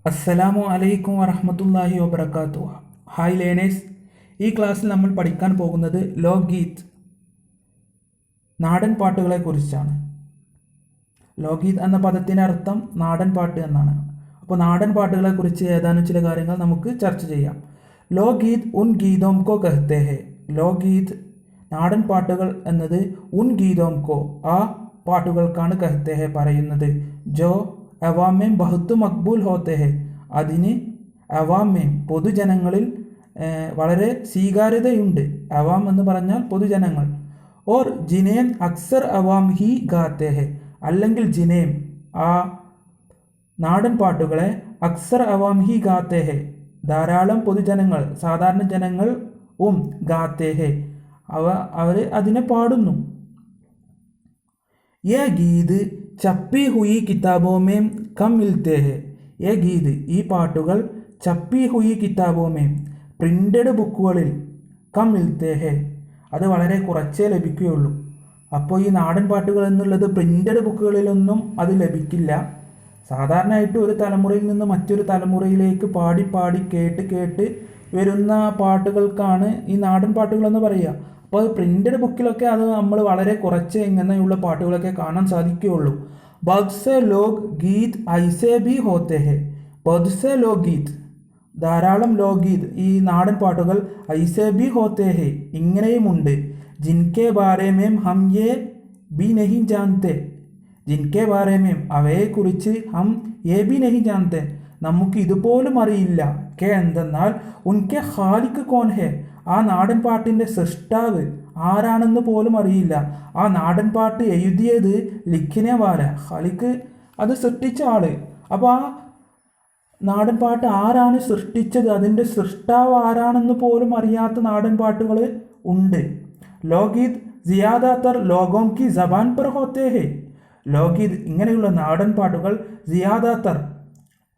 അസ്സലാമു അലൈക്കും വറഹ്മത്തുള്ളാഹി വബറകാതുഹു. ഹായ് ലേണേഴ്സ്, ഈ ക്ലാസ്സിൽ നമ്മൾ പഠിക്കാൻ പോകുന്നത് ലോക്ഗീത് നാടൻ പാട്ടുകളെ കുറിച്ചാണ്. ലോക്ഗീത് എന്ന പദത്തിൻ്റെ അർത്ഥം നാടൻ പാട്ട് എന്നാണ്. അപ്പോൾ നാടൻ പാട്ടുകളെ കുറിച്ച് ഏതാനും ചില കാര്യങ്ങൾ നമുക്ക് ചർച്ച ചെയ്യാം. ലോക്ഗീത് ഉൻ ഗീതോം കോ കഹ്തേ ഹെ. ലോക്ഗീത് നാടൻ പാട്ടുകൾ എന്നത് ഉൻ ഗീതോം കോ ആ പാട്ടുകൾക്കാണ് കഹ്തേ ഹെ പറയുന്നത്. ജോ അവാമേം ബഹുത്ത് മക്ബൂൽ ഹോത്തെ ഹെ. അതിന് അവാമേം പൊതുജനങ്ങളിൽ വളരെ സ്വീകാര്യതയുണ്ട്. അവാം എന്ന് പറഞ്ഞാൽ പൊതുജനങ്ങൾ. ഓർ ജിനേം അക്സർ അവാം ഹി ഗാത്തെ ഹെ. അല്ലെങ്കിൽ ജിനേം ആ നാടൻ പാട്ടുകളെ അക്സർ അവാം ഹി ഗാത്തെ ഹെ ധാരാളം പൊതുജനങ്ങൾ സാധാരണ ജനങ്ങൾ ഗാത്തെ ഹെ അവർ അതിനെ പാടുന്നു. യേ ഗീത് ചപ്പി ഹുയി കിതാബോമേം കം മിൽത്തേ ഹെ. യേ ഗീത് ഈ പാട്ടുകൾ ചപ്പി ഹുയി കിതാബോമേം പ്രിൻ്റഡ് ബുക്കുകളിൽ കം മിൽത്തേ ഹെ അത് വളരെ കുറച്ചേ ലഭിക്കുകയുള്ളൂ. അപ്പോൾ ഈ നാടൻ പാട്ടുകൾ എന്നുള്ളത് പ്രിൻ്റഡ് ബുക്കുകളിലൊന്നും അത് ലഭിക്കില്ല. സാധാരണയായിട്ട് ഒരു തലമുറയിൽ നിന്ന് മറ്റൊരു തലമുറയിലേക്ക് പാടി പാടി കേട്ട് കേട്ട് വരുന്ന പാട്ടുകൾക്കാണ് ഈ നാടൻ പാട്ടുകളെന്ന് പറയുക. അപ്പോൾ അത് പ്രിൻ്റഡ് ബുക്കിലൊക്കെ അത് നമ്മൾ വളരെ കുറച്ച് ഇങ്ങനെയുള്ള പാട്ടുകളൊക്കെ കാണാൻ സാധിക്കുകയുള്ളൂ. ബദ്സെ ലോക് ഗീത് ഐസെ ബി ഹോത്തെ ഹെ. ബദ്സെ ലോക് ഗീത് ധാരാളം ലോക്ഗീത് ഈ നാടൻ പാട്ടുകൾ ഐസെ ബി ഹോത്തെ ഹെ ഇങ്ങനെയുമുണ്ട്. ജിൻകെ ബാരേമേം ഹം യെ ബി നഹി ജാൻതെ. ജിൻകെ ബാരേമേം അവയെക്കുറിച്ച് ഹം യെ ബി നഹി ജാൻതെ നമുക്ക് ഇതുപോലും അറിയില്ല. കെ എന്തെന്നാൽ ഉൻകെ ഖാലിക് കോൻ ഹെ ആ നാടൻ പാട്ടിൻ്റെ സൃഷ്ടാവ് ആരാണെന്ന് പോലും അറിയില്ല. ആ നാടൻ പാട്ട് എഴുതിയത് ലിഖിനെ വാല ഖാലിക് അത് സൃഷ്ടിച്ച ആള്. അപ്പോൾ ആ നാടൻ പാട്ട് ആരാണ് സൃഷ്ടിച്ചത്, അതിൻ്റെ സൃഷ്ടാവ് ആരാണെന്ന് പോലും അറിയാത്ത നാടൻ പാട്ടുകൾ ഉണ്ട്. ലോക്ഗീത് സിയാദാത്തർ ലോഗോം കി ജബാൻ പർ ഹോത്തേ ഹെ. ലോക്ഗീത് ഇങ്ങനെയുള്ള നാടൻ പാട്ടുകൾ സിയാദാത്തർ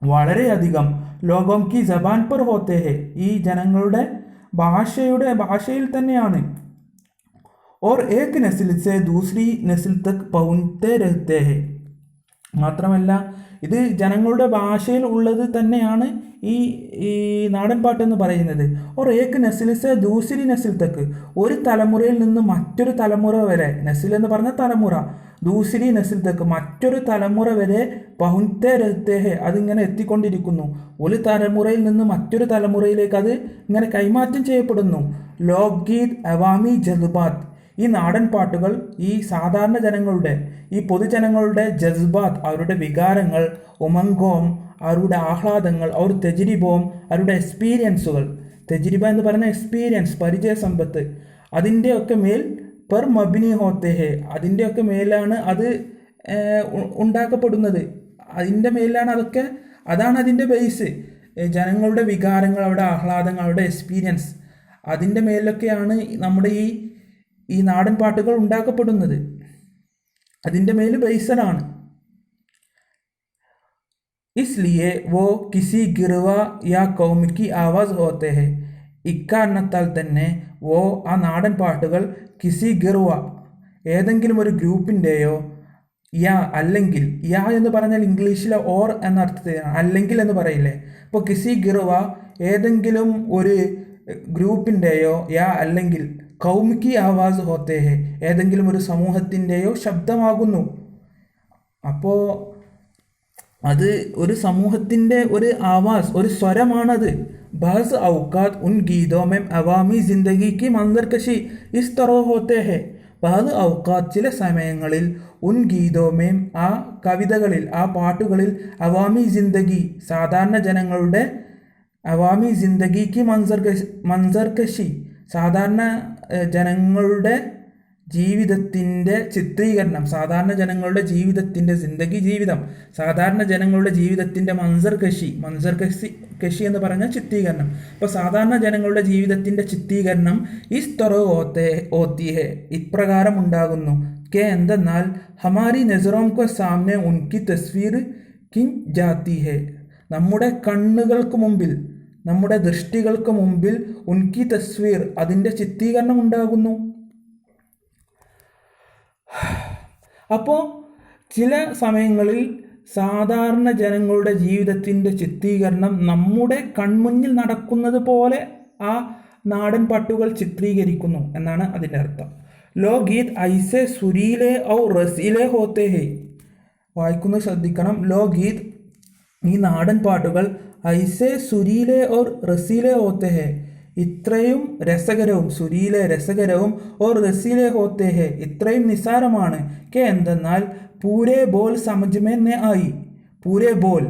വളരെയധികം ലോഗോം കി ജബാൻ പർ ഹോത്തേ ഹെ ഈ ജനങ്ങളുടെ ഭാഷയിൽ തന്നെയാണ്. ഓർ ഏക് നസ്ൽ സെ ദൂസരി നസ്ൽ തക് പൗൻത്തെ രഹത്തെ ഹെ. മാത്രമല്ല ഇത് ജനങ്ങളുടെ ഭാഷയിൽ ഉള്ളത് തന്നെയാണ് ഈ നാടൻ പാട്ടെന്ന് പറയുന്നത്. ഓർ ഏക് നസ്ൽ സെ ദൂസരി നസ്ൽ തക്ക് ഒരു തലമുറയിൽ നിന്ന് മറ്റൊരു തലമുറ വരെ, നസ്ൽ എന്ന് പറഞ്ഞ തലമുറ, ദൂസരി നസ്ൽ തക്ക് മറ്റൊരു തലമുറ വരെ പഹുൻത്തെ രഹത്തെ ഹെ അതിങ്ങനെ എത്തിക്കൊണ്ടിരിക്കുന്നു. ഒരു തലമുറയിൽ നിന്ന് മറ്റൊരു തലമുറയിലേക്ക് അത് ഇങ്ങനെ കൈമാറ്റം ചെയ്യപ്പെടുന്നു. ലോക്ഗീത് അവാമി ജദ്ബാത്ത് ഈ നാടൻ പാട്ടുകൾ ഈ സാധാരണ ജനങ്ങളുടെ ഈ പൊതുജനങ്ങളുടെ ജസ്ബാത്ത് അവരുടെ വികാരങ്ങൾ, ഉമംഗോം അവരുടെ ആഹ്ലാദങ്ങൾ, അവർ തെജിരിബോം അവരുടെ എക്സ്പീരിയൻസുകൾ, തെജിരിബ എന്ന് പറയുന്ന എക്സ്പീരിയൻസ് പരിചയ സമ്പത്ത് അതിൻ്റെയൊക്കെ മേൽ പെർ മബിനി ഹോത്തെ ഹെ അതിൻ്റെയൊക്കെ മേലാണ് അത് ഉണ്ടാക്കപ്പെടുന്നത്. അതിൻ്റെ മേലാണ് അതൊക്കെ, അതാണ് അതിൻ്റെ ബേസ്. ജനങ്ങളുടെ വികാരങ്ങൾ, അവരുടെ ആഹ്ലാദങ്ങൾ, അവരുടെ എക്സ്പീരിയൻസ് അതിൻ്റെ മേലൊക്കെയാണ് നമ്മുടെ ഈ നാടൻ പാട്ടുകൾ ഉണ്ടാക്കപ്പെടുന്നത്. അതിൻ്റെ മേൽ ബേസഡാണ്. ഇസ്ലിയെ വോ കിസി ഗിർവ യാ കൗമിക്ക് ആവാസ് ഹോത്തെ ഹെ. ഇക്കാരണത്താൽ തന്നെ വോ ആ നാടൻ പാട്ടുകൾ കിസി ഗിർവ ഏതെങ്കിലും ഒരു ഗ്രൂപ്പിൻ്റെയോ, യാ അല്ലെങ്കിൽ, യാ എന്ന് പറഞ്ഞാൽ ഇംഗ്ലീഷിലെ ഓർ എന്ന അർത്ഥത്തിലാണ്, അല്ലെങ്കിൽ എന്ന് പറയില്ലേ. അപ്പോൾ കിസി ഗിർവ ഏതെങ്കിലും ഒരു ഗ്രൂപ്പിൻ്റെയോ, യാ അല്ലെങ്കിൽ കൗമിക്ക് ആവാസ് ഹോത്തേ ഹെ ഏതെങ്കിലും ഒരു സമൂഹത്തിൻ്റെയോ ശബ്ദമാകുന്നു. അപ്പോൾ അത് ഒരു സമൂഹത്തിൻ്റെ ഒരു ആവാസ്, ഒരു സ്വരമാണത്. ബഹസ് ഔക്കാത്ത് ഉൻ ഗീതോമേം അവാമി ജിന്ദഗിക്ക് മന്ദർകശി ഇസ് തറോ ഹോത്തേ ഹെ. ബഹസ് ഔക്കാത്ത് ചില സമയങ്ങളിൽ ഉൻ ഗീതോമേം ആ കവിതകളിൽ, ആ പാട്ടുകളിൽ, അവാമി ജിന്ദഗി സാധാരണ ജനങ്ങളുടെ, അവാമി ജിന്ദഗിക്ക് മൻസർകശി സാധാരണ ജനങ്ങളുടെ ജീവിതത്തിൻ്റെ ചിത്രീകരണം, സാധാരണ ജനങ്ങളുടെ ജീവിതത്തിൻ്റെ ജീവിതം, സാധാരണ ജനങ്ങളുടെ ജീവിതത്തിൻ്റെ മൻസർകശി എന്ന് പറഞ്ഞാൽ ചിത്രീകരണം. അപ്പോൾ സാധാരണ ജനങ്ങളുടെ ജീവിതത്തിൻ്റെ ചിത്രീകരണം ഇസ് തൊറോ ഓത്തി ഹെ ഇപ്രകാരം ഉണ്ടാകുന്നു. കെ എന്തെന്നാൽ ഹമാരി നസറോം കോ സാമനെ ഉൻകി തസ്വീർ കിൻ ജാത്തി ഹെ നമ്മുടെ കണ്ണുകൾക്ക് മുമ്പിൽ, നമ്മുടെ ദൃഷ്ടികൾക്ക് മുമ്പിൽ ഉൻകി തസ്വീർ അതിൻ്റെ ചിത്രീകരണം ഉണ്ടാകുന്നു. അപ്പോൾ ചില സമയങ്ങളിൽ സാധാരണ ജനങ്ങളുടെ ജീവിതത്തിൻ്റെ ചിത്രീകരണം നമ്മുടെ കൺമുന്നിൽ നടക്കുന്നത് പോലെ ആ നാടൻ പാട്ടുകൾ ചിത്രീകരിക്കുന്നു എന്നാണ് അതിൻ്റെ അർത്ഥം. ലോ ഗീത് ഐസെ സുരീലെ ഔ റസീലെ ഹോത്തെ ഹേ. വായിക്കുന്നത് ശ്രദ്ധിക്കണം. ലോ ഗീത്, ഈ നാടൻ പാട്ടുകൾ, ഐസെ സുരീലെ ഓർ റസീലെ ഹോത്തെ ഹേ, ഇത്രയും രസകരവും, സുരീലെ രസകരവും, ഓർ റസീലെ ഹോത്തെ ഹേ ഇത്രയും നിസാരമാണ്. കെ എന്തെന്നാൽ പൂരെ ബോൽ സമജ്മേ നെ ആയി. പൂരെ ബോൽ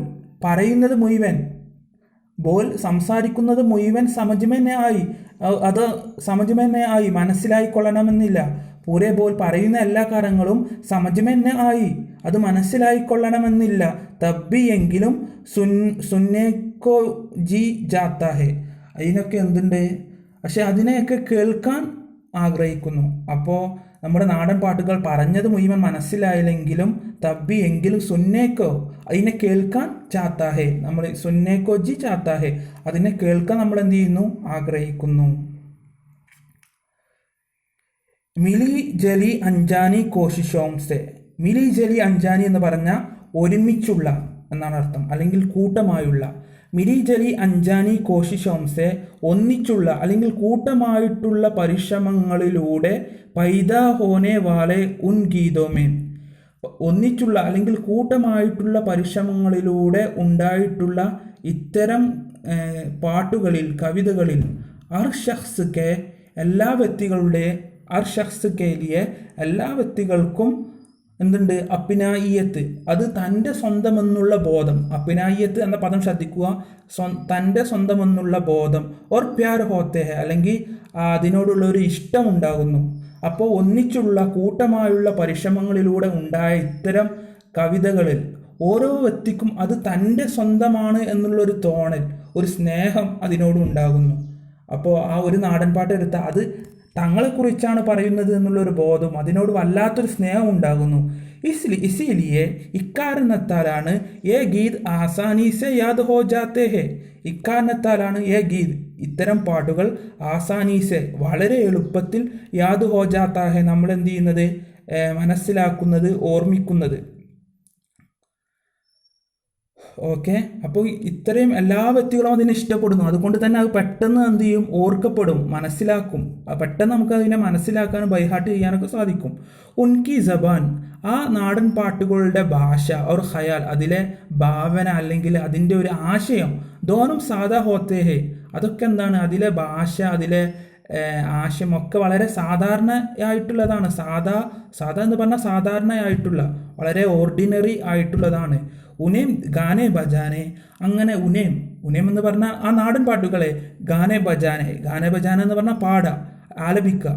പറയുന്നത് മുഴുവൻ, ബോൽ സംസാരിക്കുന്നത് മുഴുവൻ സമജ്മേ നെ ആയി, അത് സമജ്മേ നെ ആയി മനസ്സിലായിക്കൊള്ളണമെന്നില്ല. പൂരെ ബോൽ പറയുന്ന എല്ലാ കാര്യങ്ങളും സമജ്മേ നെ ആയി അത് മനസ്സിലായിക്കൊള്ളണമെന്നില്ല. തബ്ബി എങ്കിലും സുന്നേക്കോ ജി ജാത്താ ഹെ, അതിനൊക്കെ എന്തുണ്ട്, പക്ഷെ അതിനെയൊക്കെ കേൾക്കാൻ ആഗ്രഹിക്കുന്നു. അപ്പോൾ നമ്മുടെ നാടൻ പാട്ടുകൾ പറഞ്ഞത് മുഴുവൻ മനസ്സിലായില്ലെങ്കിലും തബ്ബി എങ്കിലും സുന്നേക്കോ, അതിനെ കേൾക്കാൻ ചാത്താഹേ, നമ്മൾ സുന്നേക്കോ ജി ചാത്താഹേ, അതിനെ കേൾക്കാൻ നമ്മൾ എന്ത് ചെയ്യുന്നു, ആഗ്രഹിക്കുന്നു. മിലി ജലി അഞ്ചാനി കോശിഷോംസെ. മിലി ജലി അഞ്ചാനി എന്ന് പറഞ്ഞാൽ ഒരുമിച്ചുള്ള എന്നാണ് അർത്ഥം, അല്ലെങ്കിൽ കൂട്ടമായുള്ള. മിലി ജലി അഞ്ചാനി കോശിഷോംസെ ഒന്നിച്ചുള്ള അല്ലെങ്കിൽ കൂട്ടമായിട്ടുള്ള പരിശ്രമങ്ങളിലൂടെ പൈദാ ഹോനെ വാലെ ഉൻ ഗീതോമേൻ, ഒന്നിച്ചുള്ള അല്ലെങ്കിൽ കൂട്ടമായിട്ടുള്ള പരിശ്രമങ്ങളിലൂടെ ഉണ്ടായിട്ടുള്ള ഇത്തരം പാട്ടുകളിൽ, കവിതകളിൽ അർ ഷഖ്സ് കെ, എല്ലാ വ്യക്തികളുടെ, അർ ഷഖ്സ് കെ ലിയെ എല്ലാ വ്യക്തികൾക്കും എന്തുണ്ട്, അപ്പിനായിയത്ത്, അത് തൻ്റെ സ്വന്തമെന്നുള്ള ബോധം. അപ്പിനായിയത്ത് എന്ന പദം ശ്രദ്ധിക്കുക, തൻ്റെ സ്വന്തമെന്നുള്ള ബോധം. ഓർ പ്യാർ ഹോത്തെ ഹെ, അല്ലെങ്കിൽ അതിനോടുള്ള ഒരു ഇഷ്ടം ഉണ്ടാകുന്നു. അപ്പോൾ ഒന്നിച്ചുള്ള കൂട്ടമായുള്ള പരിശ്രമങ്ങളിലൂടെ ഉണ്ടായ ഇത്തരം കവിതകളിൽ ഓരോ വ്യക്തിക്കും അത് തൻ്റെ സ്വന്തമാണ് എന്നുള്ളൊരു തോന്നൽ, ഒരു സ്നേഹം അതിനോട് ഉണ്ടാകുന്നു. അപ്പോൾ ആ ഒരു നാടൻ പാട്ട് എടുത്താൽ അത് തങ്ങളെക്കുറിച്ചാണ് പറയുന്നത് എന്നുള്ളൊരു ബോധം, അതിനോട് വല്ലാത്തൊരു സ്നേഹം ഉണ്ടാകുന്നു. ഇസിലിയെ ഇക്കാരണത്താലാണ് ഏ ഗീത് ആസാനീസെ യാദ് ഹോ ജാത്തേ ഹെ, ഇക്കാരണത്താലാണ് ഏ ഗീത് ഇത്തരം പാട്ടുകൾ ആസാനീസെ വളരെ എളുപ്പത്തിൽ യാദ് ഹോ ജാത്താ ഹെ നമ്മൾ എന്ത് ചെയ്യുന്നത്, മനസ്സിലാക്കുന്നത്, ഓർമ്മിക്കുന്നത്. ഓക്കെ, അപ്പോൾ ഇത്രയും എല്ലാ വ്യക്തികളും അതിനെ ഇഷ്ടപ്പെടുന്നു, അതുകൊണ്ട് തന്നെ അത് പെട്ടെന്ന് എന്ത് ചെയ്യും, ഓർക്കപ്പെടും, മനസ്സിലാക്കും. പെട്ടെന്ന് നമുക്ക് അതിനെ മനസ്സിലാക്കാനും ബൈഹാർട്ട് ചെയ്യാനൊക്കെ സാധിക്കും. ഉൻകി ജബാൻ, ആ നാടൻ പാട്ടുകളുടെ ഭാഷ और ഖയാൽ, അതിലെ ഭാവന അല്ലെങ്കിൽ അതിൻ്റെ ഒരു ആശയം, ദോനും സാദാ ഹോത്തേ ഹേ, അതൊക്കെ എന്താണ്, അതിലെ ഭാഷ, അതിലെ ആശയമൊക്കെ വളരെ സാധാരണയായിട്ടുള്ളതാണ്. സാധാ എന്ന് പറഞ്ഞാൽ സാധാരണയായിട്ടുള്ള, വളരെ ഓർഡിനറി ആയിട്ടുള്ളതാണ്. ഉനേം ഗാനെ ബജാനെ, അങ്ങനെ ഉനേം എന്ന് പറഞ്ഞാൽ ആ നാടൻ പാട്ടുകളെ, ഗാനെ ബജാനെ എന്ന് പറഞ്ഞാൽ പാടുക, ആലപിക്കുക,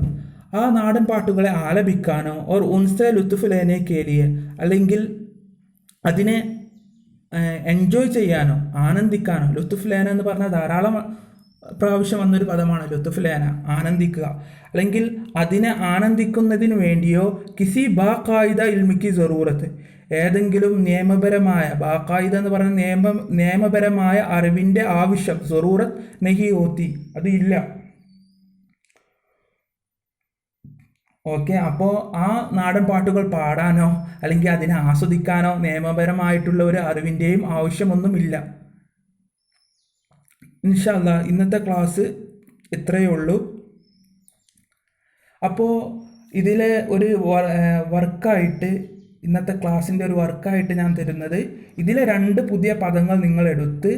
ആ നാടൻ പാട്ടുകളെ ആലപിക്കാനോ ഓർ ഉൻസെ ലുത്തുഫ് ലേനെ കേലിയെ, അല്ലെങ്കിൽ അതിനെ എൻജോയ് ചെയ്യാനോ ആനന്ദിക്കാനോ. ലുത്തുഫ് ലേന എന്ന് പറഞ്ഞാൽ ധാരാളം പ്രാവശ്യം വന്നൊരു പദമാണ് ലുത്തുഫ് ലേന, ആനന്ദിക്കുക. അല്ലെങ്കിൽ അതിനെ ആനന്ദിക്കുന്നതിന് വേണ്ടിയോ കിസി ബാ ഖായിദ ഇൽമിക്ക് ജറൂറത്ത്, ഏതെങ്കിലും നിയമപരമായ, ബാഖായിദ എന്ന് പറയുന്ന നിയമപരമായ അറിവിൻ്റെ ആവശ്യം, ജറൂറത്ത് നഹി ഹോത്തി, അത് ഇല്ല. ഓക്കെ, അപ്പോൾ ആ നാടൻ പാട്ടുകൾ പാടാനോ അല്ലെങ്കിൽ അതിനെ ആസ്വദിക്കാനോ നിയമപരമായിട്ടുള്ള ഒരു അറിവിൻ്റെയും ആവശ്യമൊന്നുമില്ല. ഇൻഷാ അല്ലാഹ് ഇന്നത്തെ ക്ലാസ് ഇത്രയേ ഉള്ളൂ. അപ്പോൾ ഇതിലെ ഒരു വർക്കായിട്ട്, ഇന്നത്തെ ക്ലാസ്സിൻ്റെ ഒരു വർക്കായിട്ട് ഞാൻ തരുന്നത്, ഇതിലെ 2 പുതിയ പദങ്ങൾ നിങ്ങൾ എടുത്ത്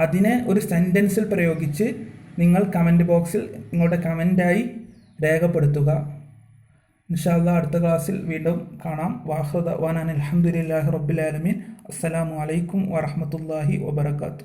അതിനെ ഒരു സെൻറ്റൻസിൽ പ്രയോഗിച്ച് നിങ്ങൾ കമൻറ്റ് ബോക്സിൽ നിങ്ങളുടെ കമൻറ്റായി രേഖപ്പെടുത്തുക. ഇൻഷാ അല്ലാഹ് അടുത്ത ക്ലാസ്സിൽ വീണ്ടും കാണാം. വാഖിറു ദഅ്വാനാ അൽഹംദുലില്ലാഹി റബ്ബിൽ ആലമീൻ. അസ്സലാമു അലൈക്കും വറഹ്മത്തുള്ളാഹി വബറകാതുഹു.